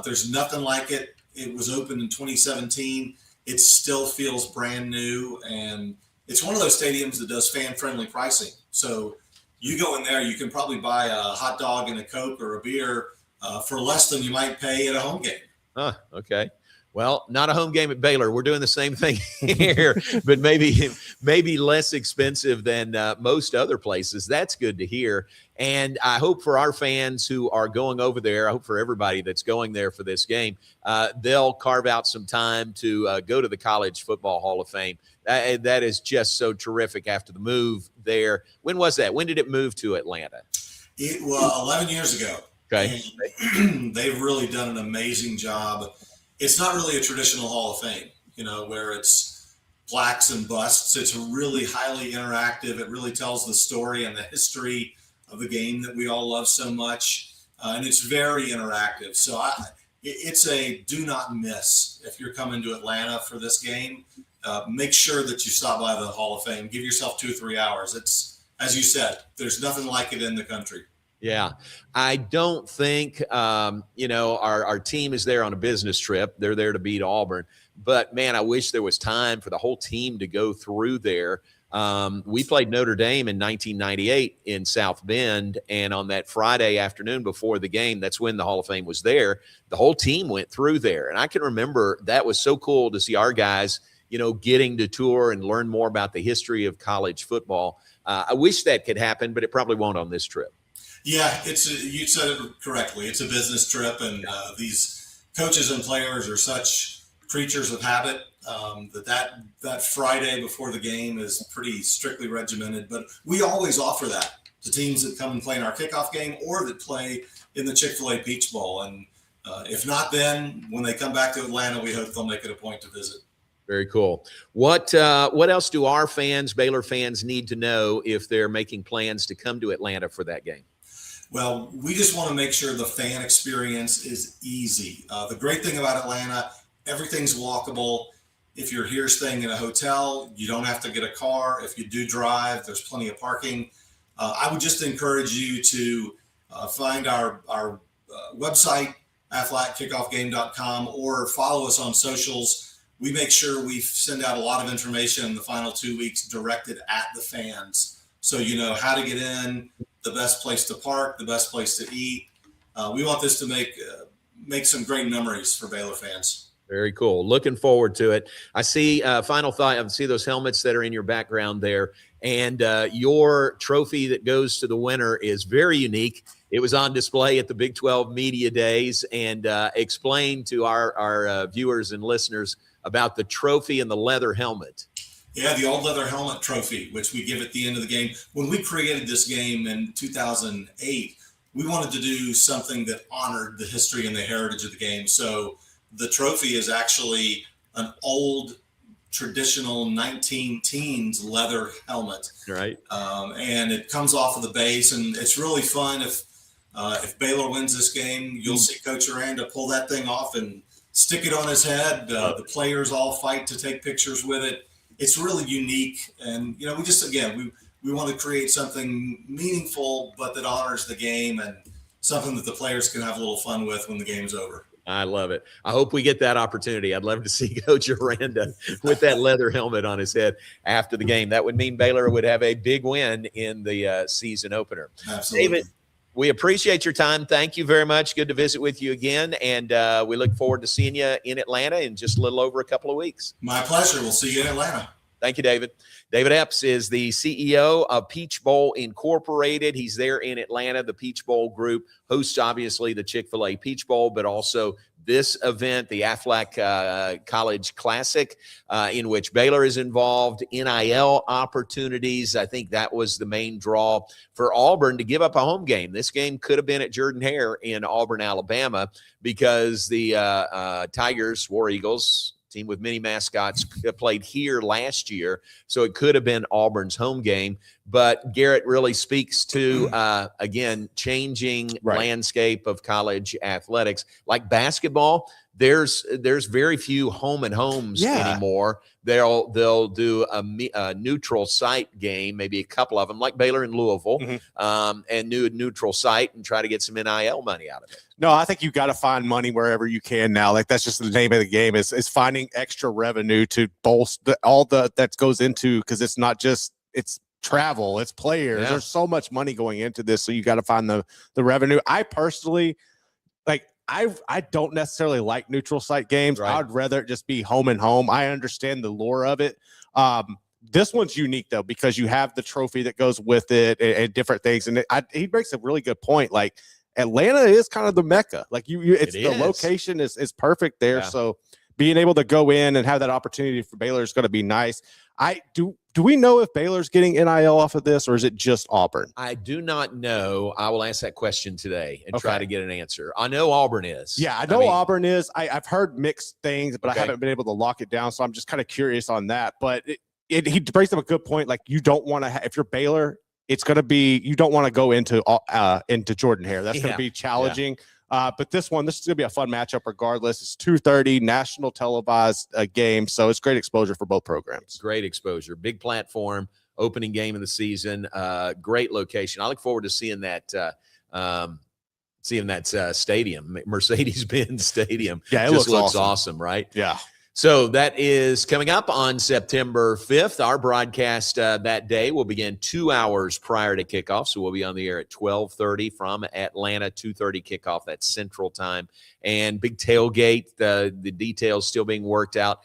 There's nothing like it. It was opened in 2017. It still feels brand new, and it's one of those stadiums that does fan-friendly pricing. So you go in there, you can probably buy a hot dog and a Coke or a beer for less than you might pay at a home game. Okay. Well, not a home game at Baylor. We're doing the same thing here, but maybe less expensive than most other places. That's good to hear. And I hope for our fans who are going over there, I hope for everybody that's going there for this game, they'll carve out some time to go to the College Football Hall of Fame. That is just so terrific after the move there. When was that? When did it move to Atlanta? It was 11 years ago. Okay. And they've really done an amazing job. It's not really a traditional Hall of Fame, where it's plaques and busts. It's really highly interactive. It really tells the story and the history of the game that we all love so much. And it's very interactive. So it's a do not miss if you're coming to Atlanta for this game. Make sure that you stop by the Hall of Fame. Give yourself 2 or 3 hours. It's, as you said, there's nothing like it in the country. Yeah, I don't think, our team is there on a business trip. They're there to beat Auburn. But, man, I wish there was time for the whole team to go through there. We played Notre Dame in 1998 in South Bend, and on that Friday afternoon before the game, that's when the Hall of Fame was there. The whole team went through there, and I can remember that was so cool to see our guys, getting to tour and learn more about the history of college football. I wish that could happen, but it probably won't on this trip. Yeah, you said it correctly. It's a business trip, and these coaches and players are such creatures of habit that Friday before the game is pretty strictly regimented. But we always offer that to teams that come and play in our kickoff game or that play in the Chick-fil-A Peach Bowl. And if not, then when they come back to Atlanta, we hope they'll make it a point to visit. Very cool. What else do our fans, Baylor fans, need to know if they're making plans to come to Atlanta for that game? Well, we just want to make sure the fan experience is easy. The great thing about Atlanta, everything's walkable. If you're here staying in a hotel, you don't have to get a car. If you do drive, there's plenty of parking. I would just encourage you to find our website, aflackickoffgame.com, or follow us on socials. We make sure we send out a lot of information in the final 2 weeks directed at the fans. So you know how to get in, the best place to park, the best place to eat. We want this to make some great memories for Baylor fans. Very cool. Looking forward to it. I see, final thought, I see those helmets that are in your background there. And your trophy that goes to the winner is very unique. It was on display at the Big 12 Media Days. And explain to our viewers and listeners about the trophy and the leather helmet. Yeah, the old leather helmet trophy, which we give at the end of the game. When we created this game in 2008, we wanted to do something that honored the history and the heritage of the game. So the trophy is actually an old, traditional 19-teens leather helmet. Right. And it comes off of the base, and it's really fun. If Baylor wins this game, you'll see Coach Aranda pull that thing off and stick it on his head. The players all fight to take pictures with it. It's really unique. And, we just, again, we want to create something meaningful, but that honors the game and something that the players can have a little fun with when the game's over. I love it. I hope we get that opportunity. I'd love to see Coach Aranda with that leather helmet on his head after the game. That would mean Baylor would have a big win in the season opener. Absolutely. David, we appreciate your time. Thank you very much. Good to visit with you again. And we look forward to seeing you in Atlanta in just a little over a couple of weeks. My pleasure. We'll see you in Atlanta. Thank you, David. David Epps is the CEO of Peach Bowl Incorporated. He's there in Atlanta. The Peach Bowl group hosts, obviously, the Chick-fil-A Peach Bowl, but also this event, the Aflac College Classic, in which Baylor is involved, NIL opportunities. I think that was the main draw for Auburn to give up a home game. This game could have been at Jordan-Hare in Auburn, Alabama, because the Tigers, War Eagles, team with many mascots, played here last year, so it could have been Auburn's home game. But Garrett really speaks to, again, changing landscape of college athletics. Like basketball, there's very few home and homes anymore. They'll do a neutral site game, maybe a couple of them, like Baylor and Louisville, and do a neutral site and try to get some NIL money out of it. No, I think you've got to find money wherever you can now. Like that's just the name of the game is finding extra revenue to bolster all that goes into, because it's not just it's travel, it's players. Yeah. There's so much money going into this, so you got to find the revenue. I personally I don't necessarily like neutral site games. Right. I'd rather it just be home and home. I understand the lore of it. This one's unique though, because you have the trophy that goes with it and different things. And he makes a really good point. Like Atlanta is kind of the Mecca. Like the location is perfect there. Yeah. So being able to go in and have that opportunity for Baylor is going to be nice. Do we know if Baylor's getting NIL off of this, or is it just Auburn? I do not know. I will ask that question today and try to get an answer. I know Auburn is. Yeah, I know Auburn is. I've heard mixed things, but I haven't been able to lock it down. So I'm just kind of curious on that. But he brings up a good point. Like you don't want to if you're Baylor, it's going to be, you don't want to go into Jordan Hare. That's going to be challenging. But this is going to be a fun matchup regardless. It's 2:30 national televised game. So it's great exposure for both programs. Great exposure. Big platform, opening game of the season. Great location. I look forward to seeing that stadium, Mercedes-Benz Stadium. Yeah, it just looks awesome, right? Yeah. So that is coming up on September 5th. Our broadcast that day will begin 2 hours prior to kickoff. So we'll be on the air at 12:30 from Atlanta, 2:30 kickoff. That's Central Time. And big tailgate, the details still being worked out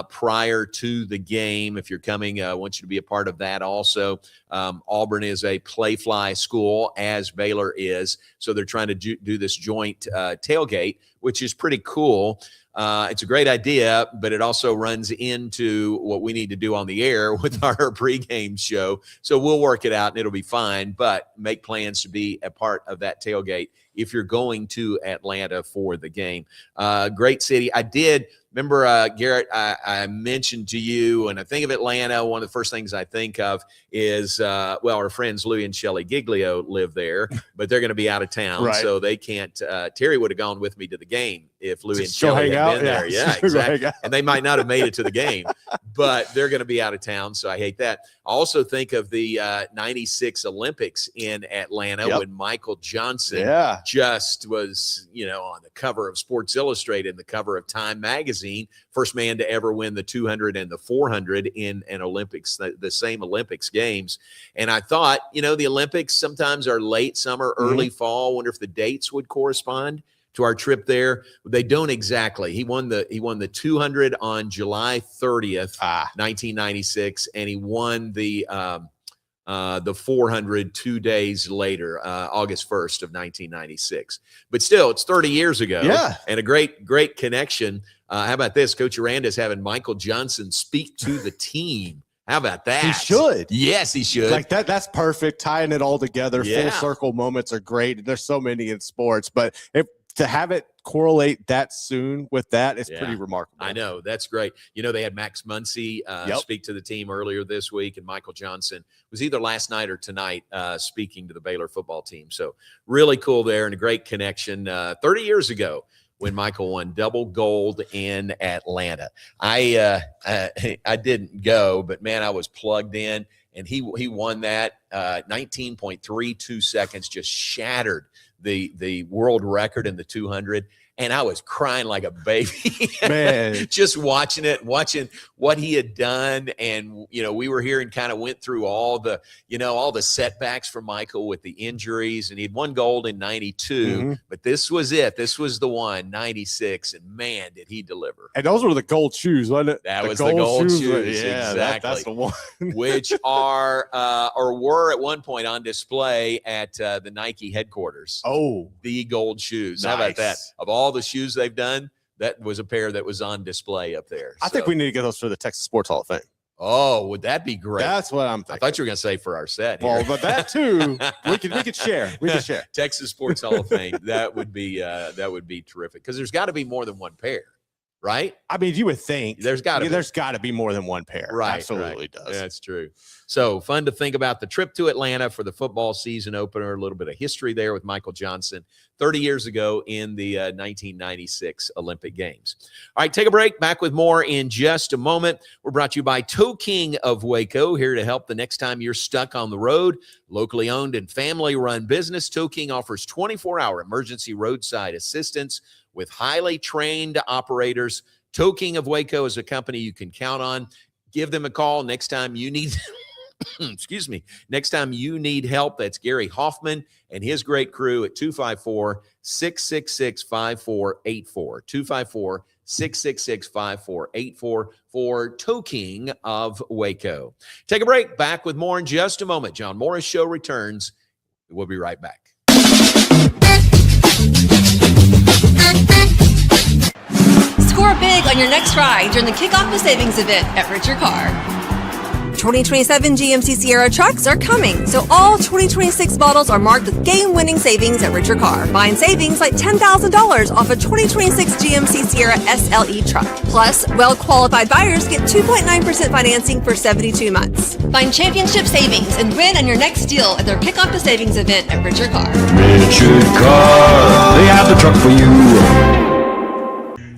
prior to the game. If you're coming, I want you to be a part of that also. Auburn is a play-fly school, as Baylor is. So they're trying to do this joint tailgate, which is pretty cool. It's a great idea, but it also runs into what we need to do on the air with our pregame show. So we'll work it out and it'll be fine, but make plans to be a part of that tailgate if you're going to Atlanta for the game. Great city. I did remember, Garrett, I mentioned to you, and I think of Atlanta, one of the first things I think of is, our friends Louie and Shelley Giglio live there, but they're going to be out of town, right. So they can't. Terry would have gone with me to the game if Louie and Shelley had been there. Yeah, exactly. And they might not have made it to the game, but they're going to be out of town, so I hate that. I also think of the 96 Olympics in Atlanta when Michael Johnson just was, on the cover of Sports Illustrated and the cover of Time magazine, first man to ever win the 200 and the 400 in an Olympics, the same Olympics games. And I thought, the Olympics sometimes are late summer, early fall. Wonder if the dates would correspond to our trip there. They don't exactly. He won the 200 on July 30th, 1996, and he won the 400 2 days later, August 1st of 1996. But still, it's 30 years ago. Yeah. And a great connection. How about this? Coach Aranda is having Michael Johnson speak to the team. How about that? He should. Yes, he should. Like that. That's perfect. Tying it all together. Full circle moments are great. There's so many in sports, but to have it correlate that soon with that is pretty remarkable. I know. That's great. They had Max Muncy speak to the team earlier this week, and Michael Johnson was either last night or tonight speaking to the Baylor football team. So really cool there and a great connection. 30 years ago when Michael won double gold in Atlanta. I didn't go, but, man, I was plugged in, and he won that 19.32 seconds, just shattered the world record in the 200, and I was crying like a baby, man, just watching what he had done. And, we were here and kind of went through all the setbacks for Michael with the injuries, and he'd won gold in 92, but this was it. This was the one, 96. And man, did he deliver. And those were the gold shoes, wasn't it? That was the gold shoes. Yeah, exactly. That's the one. Which are, or were at one point on display at the Nike headquarters. Oh, the gold shoes. Nice. How about that? Of all the shoes they've done, that was a pair that was on display up there. I think we need to get those for the Texas Sports Hall of Fame. Oh, would that be great? That's what I'm thinking. I thought you were going to say for our set. Well, but that too, we could share. We could share. Texas Sports Hall of Fame. That would be terrific, because there's got to be more than one pair, right? I mean, you would think there's got to be more than one pair. Right, absolutely does. That's true. So fun to think about the trip to Atlanta for the football season opener. A little bit of history there with Michael Johnson 30 years ago in the 1996 Olympic Games. All right, take a break. Back with more in just a moment. We're brought to you by Toe King of Waco, here to help the next time you're stuck on the road. Locally owned and family-run business, Toe King offers 24-hour emergency roadside assistance with highly trained operators. Toe King of Waco is a company you can count on. Give them a call next time you need next time you need help. That's Gary Hoffman and his great crew at 254-666-5484. 254-666-5484 for Toe King of Waco. Take a break. Back with more in just a moment. John Morris Show returns. We'll be right back. Score big on your next ride during the Kick Off the Savings event at Richard Carr. 2027 GMC Sierra trucks are coming, so all 2026 models are marked with game-winning savings at Richer Car. Find savings like $10,000 off a 2026 GMC Sierra SLE truck. Plus, well-qualified buyers get 2.9% financing for 72 months. Find championship savings and win on your next deal at their Kickoff to Savings event at Richer Car. Richer Car, they have the truck for you.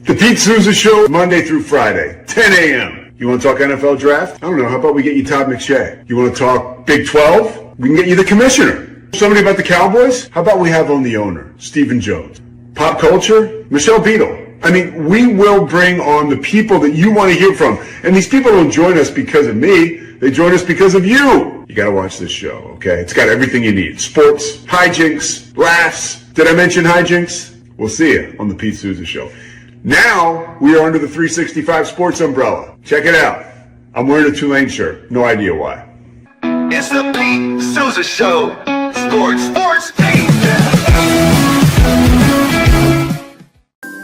The Pete Souza Show, Monday through Friday, 10 a.m. You want to talk NFL draft? I don't know. How about we get you Todd McShay? You want to talk Big 12? We can get you the commissioner. Somebody about the Cowboys? How about we have on the owner, Stephen Jones? Pop culture? Michelle Beadle. I mean, we will bring on the people that you want to hear from. And these people don't join us because of me. They join us because of you. You got to watch this show, okay? It's got everything you need. Sports, hijinks, laughs. Did I mention hijinks? We'll see you on the Pete Souza Show. Now, we are under the 365 Sports umbrella. Check it out. I'm wearing a Tulane shirt. No idea why. It's the Pete Souza Show. Sports, Pete.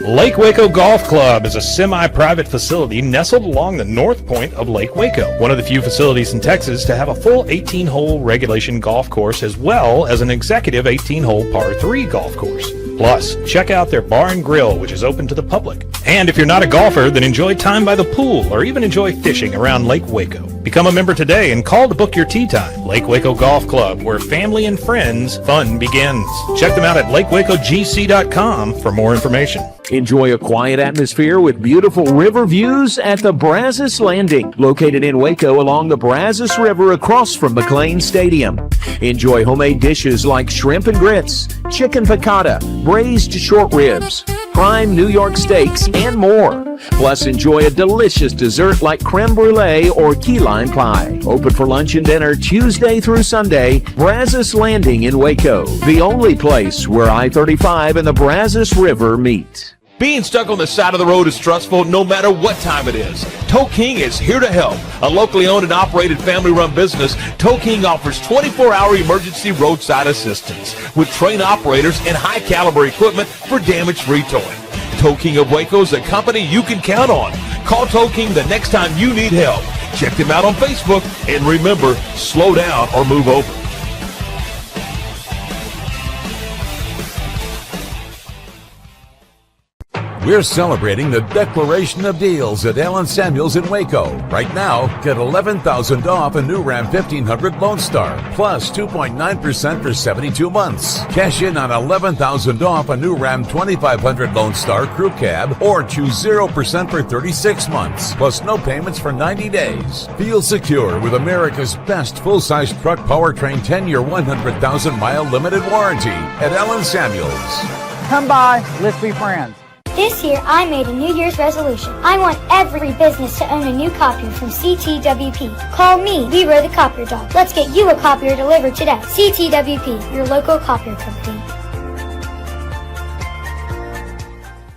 Lake Waco Golf Club is a semi-private facility nestled along the north point of Lake Waco, one of the few facilities in Texas to have a full 18-hole regulation golf course as well as an executive 18-hole par 3 golf course. Plus, check out their bar and grill, which is open to the public. And if you're not a golfer, then enjoy time by the pool or even enjoy fishing around Lake Waco. Become a member today and call to book your tee time. Lake Waco Golf Club, where family and friends fun begins. Check them out at lakewacogc.com for more information. Enjoy a quiet atmosphere with beautiful river views at the Brazos Landing, located in Waco along the Brazos River across from McLean Stadium. Enjoy homemade dishes like shrimp and grits, chicken piccata, braised short ribs, prime New York steaks, and more. Plus, enjoy a delicious dessert like creme brulee or key lime pie. Open for lunch and dinner Tuesday through Sunday. Brazos Landing in Waco, the only place where I-35 and the Brazos River meet. Being stuck on the side of the road is stressful no matter what time it is. Tow King is here to help. A locally owned and operated family-run business, Tow King offers 24-hour emergency roadside assistance with trained operators and high-caliber equipment for damage-free towing. Tow King of Waco is a company you can count on. Call Tow King the next time you need help. Check them out on Facebook, and remember, slow down or move over. We're celebrating the Declaration of Deals at Allen Samuels in Waco. Right now, get $11,000 off a new Ram 1500 Lone Star, plus 2.9% for 72 months. Cash in on $11,000 off a new Ram 2500 Lone Star Crew Cab, or choose 0% for 36 months, plus no payments for 90 days. Feel secure with America's best full-size truck powertrain 10-year, 100,000-mile limited warranty at Allen Samuels. Come by, let's be friends. This year, I made a New Year's resolution. I want every business to own a new copier from CTWP. Call me, Leroy the Copier Dog. Let's get you a copier delivered today. CTWP, your local copier company.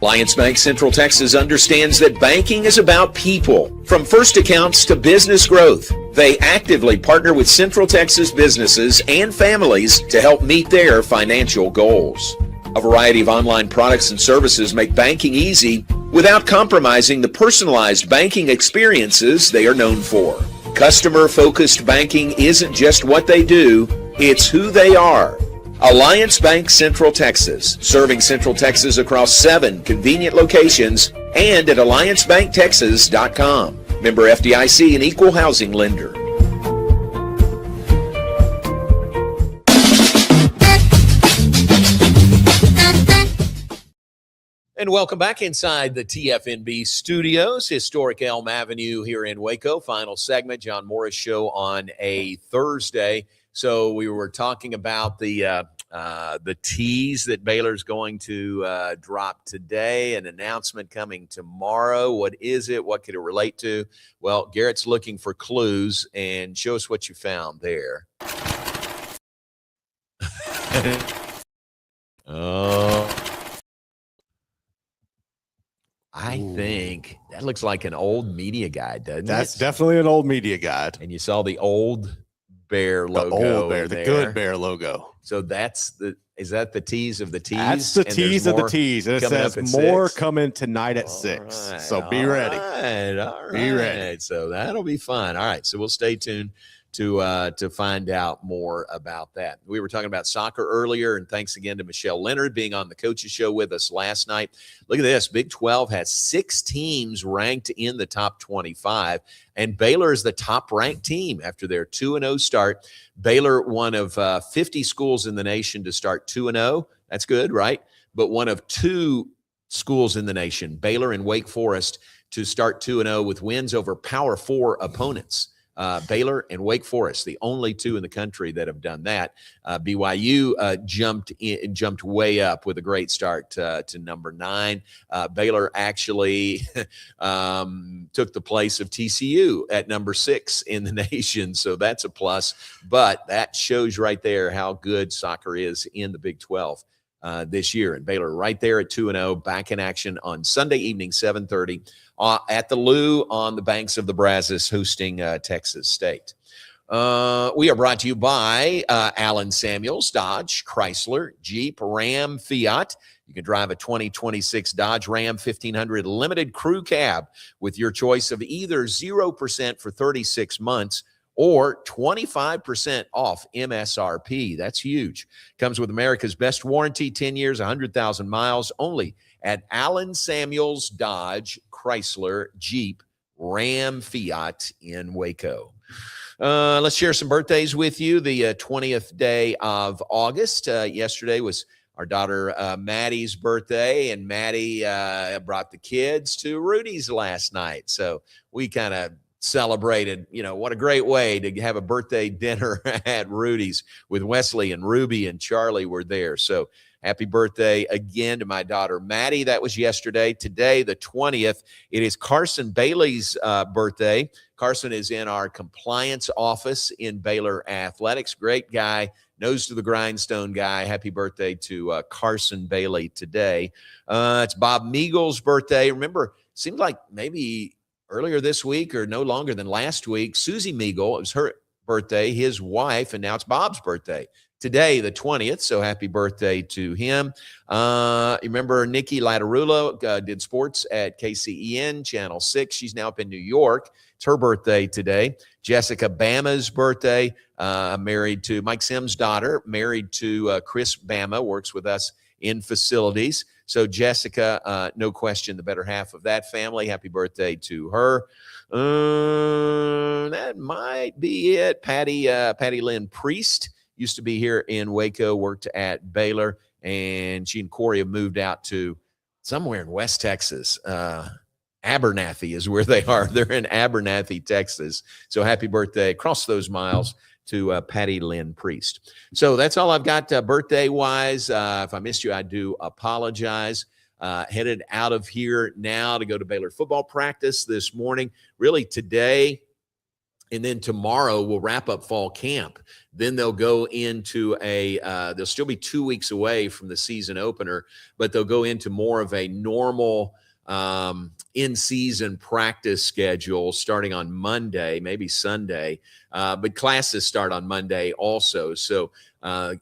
Alliance Bank Central Texas understands that banking is about people, from first accounts to business growth. They actively partner with Central Texas businesses and families to help meet their financial goals. A variety of online products and services make banking easy without compromising the personalized banking experiences they are known for. Customer-focused banking isn't just what they do, it's who they are. Alliance Bank Central Texas, serving Central Texas across 7 convenient locations and at alliancebanktexas.com. Member FDIC, an equal housing lender. And welcome back inside the TFNB studios, historic Elm Avenue here in Waco. Final segment, John Morris Show on a Thursday. So we were talking about the tease that Baylor's going to drop today, an announcement coming tomorrow. What is it? What could it relate to? Well, Garrett's looking for clues, and show us what you found there. I think that looks like an old media guide, doesn't it? That's definitely an old media guide. And you saw the old bear logo. The old bear, the good bear logo. So is that the tease of the tease? That's the tease of the tease. And it says more coming tonight at 6. Right, so be ready. Be ready. So that'll be fun. All right. So we'll stay tuned to find out more about that. We were talking about soccer earlier, and thanks again to Michelle Leonard being on the Coaches Show with us last night. Look at this. Big 12 has 6 teams ranked in the top 25, and Baylor is the top-ranked team after their 2-0 start. Baylor, one of 50 schools in the nation to start 2-0. That's good, right? But one of 2 schools in the nation, Baylor and Wake Forest, to start 2-0 with wins over Power 4 opponents. Baylor and Wake Forest, the only 2 in the country that have done that. BYU jumped way up with a great start to number 9. Baylor actually took the place of TCU at number 6 in the nation, so that's a plus. But that shows right there how good soccer is in the Big 12 this year. And Baylor right there at 2-0, back in action on Sunday evening, 7:30. At the Lou on the banks of the Brazos, hosting Texas State. We are brought to you by Allen Samuels, Dodge, Chrysler, Jeep, Ram, Fiat. You can drive a 2026 Dodge Ram 1500 limited crew cab with your choice of either 0% for 36 months or 25% off MSRP. That's huge. Comes with America's best warranty, 10 years, 100,000 miles, only at Allen Samuels, Dodge, Chrysler, Jeep, Ram, Fiat in Waco. Let's share some birthdays with you. The 20th day of August. Yesterday was our daughter Maddie's birthday, and Maddie brought the kids to Rudy's last night. So we kind of celebrated, what a great way to have a birthday dinner at Rudy's with Wesley and Ruby and Charlie were there. So happy birthday again to my daughter, Maddie. That was yesterday. Today, the 20th, it is Carson Bailey's birthday. Carson is in our compliance office in Baylor Athletics. Great guy, nose to the grindstone guy. Happy birthday to Carson Bailey today. It's Bob Meagle's birthday. Remember, seemed like maybe earlier this week or no longer than last week, Susie Meagle, it was her birthday, his wife, and now it's Bob's birthday. Today, the 20th, so happy birthday to him. Remember Nikki Lattarulo did sports at KCEN, Channel 6. She's now up in New York. It's her birthday today. Jessica Bama's birthday, married to Mike Sims' daughter, married to Chris Bama, works with us in facilities. So Jessica, no question, the better half of that family. Happy birthday to her. That might be it. Patty Lynn Priest used to be here in Waco, worked at Baylor, and she and Corey have moved out to somewhere in West Texas. Abernathy is where they are. They're in Abernathy, Texas. So happy birthday across those miles to Patty Lynn Priest. So that's all I've got birthday-wise. If I missed you, I do apologize. Headed out of here now to go to Baylor football practice this morning. Really today, and then tomorrow we'll wrap up fall camp. Then they'll go into they'll still be 2 weeks away from the season opener, but they'll go into more of a normal in-season practice schedule starting on Monday, maybe Sunday. But classes start on Monday also. So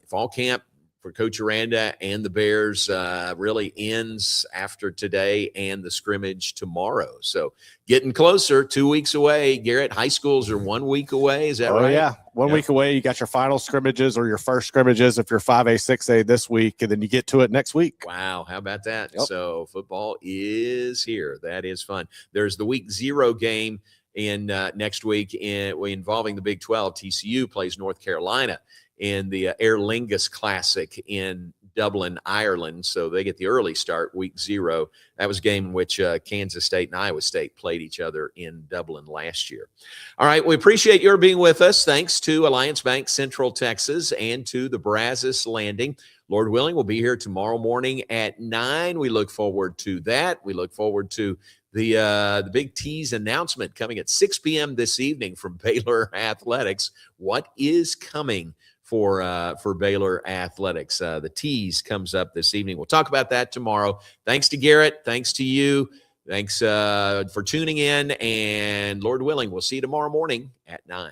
fall camp for Coach Aranda and the Bears really ends after today and the scrimmage tomorrow. So getting closer, 2 weeks away. Garrett, high schools are 1 week away. Is that right? Yeah. 1 week away. You got your final scrimmages or your first scrimmages if you're 5A, 6A this week, and then you get to it next week. Wow. How about that? Yep. So football is here. That is fun. There's the week 0 game in next week involving the Big 12. TCU plays North Carolina in the Aer Lingus Classic in Dublin, Ireland. So they get the early start, week 0. That was a game in which Kansas State and Iowa State played each other in Dublin last year. All right, we appreciate your being with us. Thanks to Alliance Bank Central Texas and to the Brazos Landing. Lord willing, we'll be here tomorrow morning at 9. We look forward to that. We look forward to the Big T's announcement coming at 6 p.m. this evening from Baylor Athletics. What is coming for Baylor Athletics? The T's comes up this evening. We'll talk about that tomorrow. Thanks to Garrett. Thanks to you. Thanks for tuning in. And Lord willing, we'll see you tomorrow morning at 9.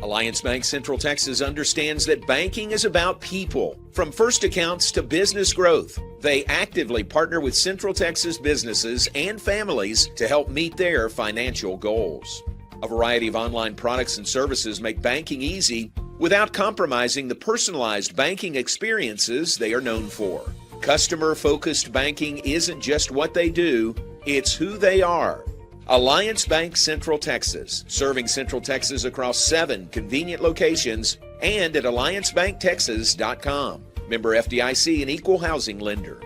Alliance Bank Central Texas understands that banking is about people. From first accounts to business growth, they actively partner with Central Texas businesses and families to help meet their financial goals. A variety of online products and services make banking easy without compromising the personalized banking experiences they are known for. Customer-focused banking isn't just what they do, it's who they are. Alliance Bank Central Texas, serving Central Texas across 7 convenient locations and at alliancebanktexas.com. Member FDIC, an equal housing lender.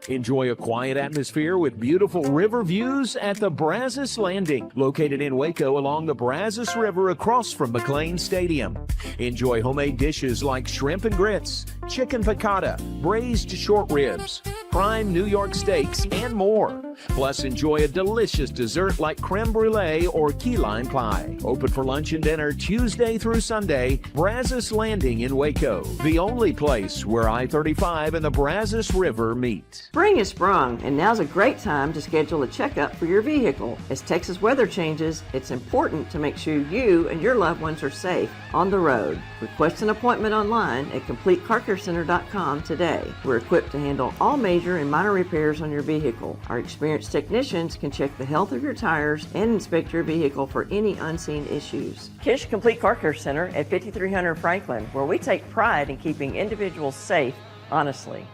Enjoy a quiet atmosphere with beautiful river views at the Brazos Landing, located in Waco along the Brazos River across from McLean Stadium. Enjoy homemade dishes like shrimp and grits, chicken piccata, braised short ribs, prime New York steaks, and more. Plus, enjoy a delicious dessert like creme brulee or key lime pie. Open for lunch and dinner Tuesday through Sunday. Brazos Landing in Waco, the only place where I-35 and the Brazos River meet. Spring is sprung, and now's a great time to schedule a checkup for your vehicle. As Texas weather changes, it's important to make sure you and your loved ones are safe on the road. Request an appointment online at CompleteCarCareCenter.com today. We're equipped to handle all major and minor repairs on your vehicle. Our experienced technicians can check the health of your tires and inspect your vehicle for any unseen issues. Kish Complete Car Care Center at 5300 Franklin, where we take pride in keeping individuals safe honestly.